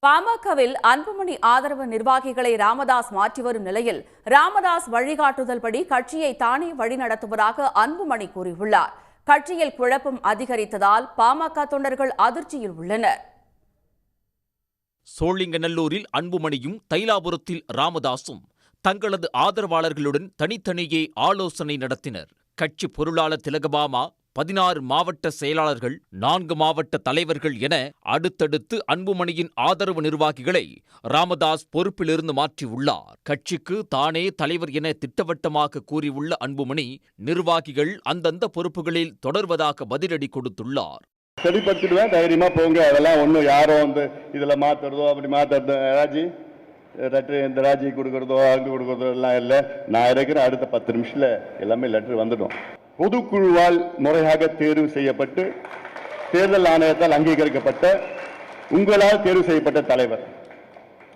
பாமகவில் அன்புமணி ஆதரவு நிர்வாகிகளை ராமதாஸ் மாற்றி வரும் நிலையில் ராமதாஸ் வழிகாட்டுதல்படி கட்சியை தானே வழிநடத்துவதாக அன்புமணி கூறியுள்ளார். கட்சியில் குழப்பம் அதிகரித்ததால் பாமக தொண்டர்கள் அதிர்ச்சியில் உள்ளனர். சோழிங்கநல்லூரில் அன்புமணியும் தைலாபுரத்தில் ராமதாசும் தங்களது ஆதரவாளர்களுடன் தனித்தனியே ஆலோசனை நடத்தினர். கட்சி பொருளாளர் திலகபாமா, 16 மாவட்ட செயலாளர்கள், 4 மாவட்ட தலைவர்கள் என அடுத்தடுத்து அன்புமணியின் ஆதரவு நிர்வாகிகளை ராமதாஸ் பொறுப்பிலிருந்து மாற்றியுள்ளார். கட்சிக்கு தானே தலைவர் என திட்டவட்டமாக கூறியுள்ள அன்புமணி, நிர்வாகிகள் அந்தந்த பொறுப்புகளில் தொடர்வதாக பதிலடி கொடுத்துள்ளார். சரிப்படுத்திடுவேன், தைரியமா போங்க, அதெல்லாம் ஒன்றும் யாரோ இதுல மாத்துறதோ அப்படி மாத்துறதோ இந்த ராஜி கொடுக்கறதோ அங்கு கொடுக்கறதோ எல்லாம் இல்லை. நான் இருக்கிற அடுத்த 10 நிமிஷத்துல எல்லாமே லெட்டர் வந்துடும். பொதுக்குழுவால் முறையாக தேர்வு செய்யப்பட்டு தேர்தல் ஆணையத்தால் அங்கீகரிக்கப்பட்ட உங்களால் தேர்வு செய்யப்பட்ட தலைவர்.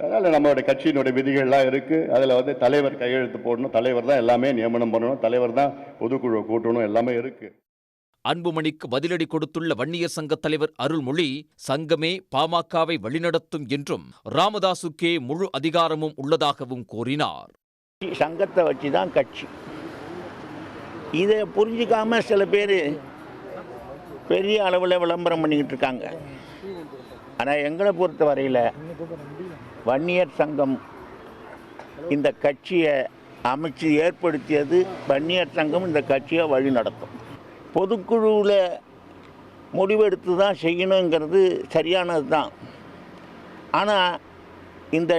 அதனால நம்மளுடைய கட்சியினுடைய விதிகள்லாம் இருக்கு. அதுல தலைவர் கையெழுத்து போடணும், தலைவர் தான் எல்லாமே நியமனம் பண்ணணும், தலைவர் தான் பொதுக்குழு கூட்டணும், எல்லாமே இருக்கு. அன்புமணிக்கு பதிலடி கொடுத்துள்ள வன்னியர் சங்க தலைவர் அருள்மொழி, சங்கமே பாமகவை வழிநடத்தும் என்றும் ராமதாசுக்கே முழு அதிகாரமும் உள்ளதாகவும் கூறினார். சங்கத்தை வச்சுதான் கட்சி. இதை புரிஞ்சிக்காம சில பேர் பெரிய அளவில் விளம்பரம் பண்ணிக்கிட்டு இருக்காங்க. ஆனால் எங்களை பொறுத்த வரையில் வன்னியர் சங்கம் இந்த கட்சியை அமைச்சு ஏற்படுத்தியது. வன்னியர் சங்கம் இந்த கட்சியை வழி நடத்தும். பொதுக்குழுவில் முடிவெடுத்து தான் செய்யணுங்கிறது சரியானது தான். ஆனால் இந்த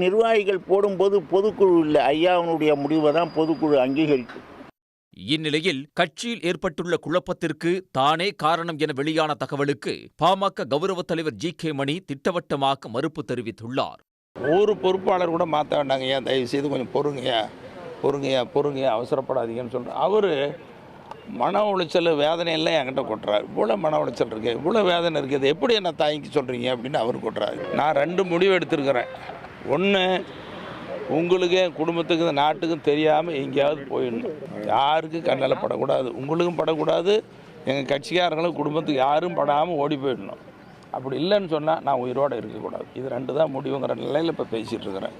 நிர்வாகிகள் போடும்போது பொதுக்குழு இல்லை, ஐயாவுடைய முடிவை தான் பொதுக்குழு அங்கீகரிக்கும். இந்நிலையில் கட்சியில் ஏற்பட்டுள்ள குழப்பத்திற்கு தானே காரணம் என வெளியான தகவலுக்கு பாமக கௌரவ தலைவர் ஜி.கே. மணி திட்டவட்டமாக மறுப்பு தெரிவித்துள்ளார். ஒரு பொறுப்பாளர் கூட மாற்ற வேண்டாங்க, ஏன் தயவு செய்து கொஞ்சம் பொறுங்கய்யா அவசரப்படாதீங்கன்னு சொல்கிறேன். அவர் மன உளைச்சல் வேதனையெல்லாம் என்கிட்ட கொட்டுறாரு. இவ்வளோ மன உளைச்சல் இருக்குது, இவ்வளோ வேதனை இருக்குது, எப்படி என்ன தாங்கிக்க சொல்கிறீங்க அப்படின்னு அவர் கொட்டுறாரு. நான் 2 முடிவு எடுத்திருக்கிறேன். ஒன்று, உங்களுக்கு என் குடும்பத்துக்கு நாட்டுக்கும் தெரியாமல் எங்கேயாவது போயிடணும். யாருக்கும் கண்ணில் படக்கூடாது, உங்களுக்கும் படக்கூடாது, எங்கள் கட்சிக்காரங்களும் குடும்பத்துக்கு யாரும் படாமல் ஓடி போயிடணும். அப்படி இல்லைன்னு சொன்னால் நான் உயிரோடு இருக்கக்கூடாது. இது 2 தான் முடிவுங்கிற நிலையில் இப்போ பேசிகிட்டு இருக்கிறேன்.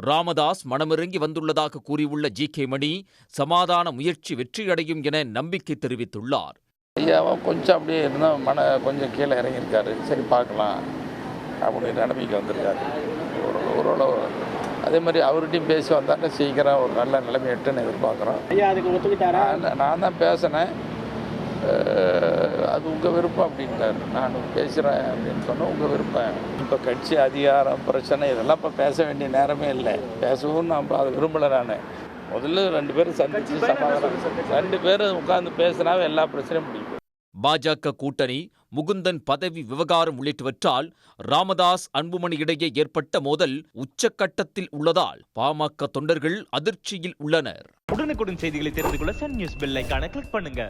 ராமதாஸ் மனமிறங்கி வந்துள்ளதாக கூறியுள்ள ஜி.கே. மணி, சமாதான முயற்சி வெற்றியடையும் என நம்பிக்கை தெரிவித்துள்ளார். ஐயாவும் கொஞ்சம் அப்படியே இருந்தால் கொஞ்சம் கீழே இறங்கியிருக்காரு. சரி பார்க்கலாம் அப்படின்னு நம்பிக்கை வந்திருக்காரு. ஓரளவு அதே மாதிரி அவர்கிட்டையும் பேசி வந்தாங்க, சீக்கிரம் ஒரு நல்ல நிலைமை எட்டுன்னு எதிர்பார்க்குறோம். ஐயா அதுக்கு ஒத்துக்கிட்டாரா? நான் தான் பேசினேன், அது உங்கள் விருப்பம் அப்படின்ட்டார். நான் பேசுகிறேன் அப்படின்னு சொன்னேன், உங்கள் விருப்பம். இப்போ கட்சி அதிகாரம் பிரச்சனை இதெல்லாம் இப்போ பேச வேண்டிய நேரமே இல்லை. பேசவும் நான் அதை விரும்பலை. நான் முதல்ல 2 பேரும் சந்திச்சு சமாதானம், 2 பேரும் உட்கார்ந்து பேசினாவே எல்லா பிரச்சனையும் முடியும். பாஜக கூட்டணி, முகுந்தன் பதவி விவகாரம் உள்ளிட்டவற்றால் ராமதாஸ் அன்புமணி இடையே ஏற்பட்ட மோதல் உச்சக்கட்டத்தில் உள்ளதால் பாமக தொண்டர்கள் அதிர்ச்சியில் உள்ளனர். உடனுக்குடன் செய்திகளை தெரிந்து கொள்ள சன் நியூஸ் பெல் ஐகானை கிளிக் பண்ணுங்க.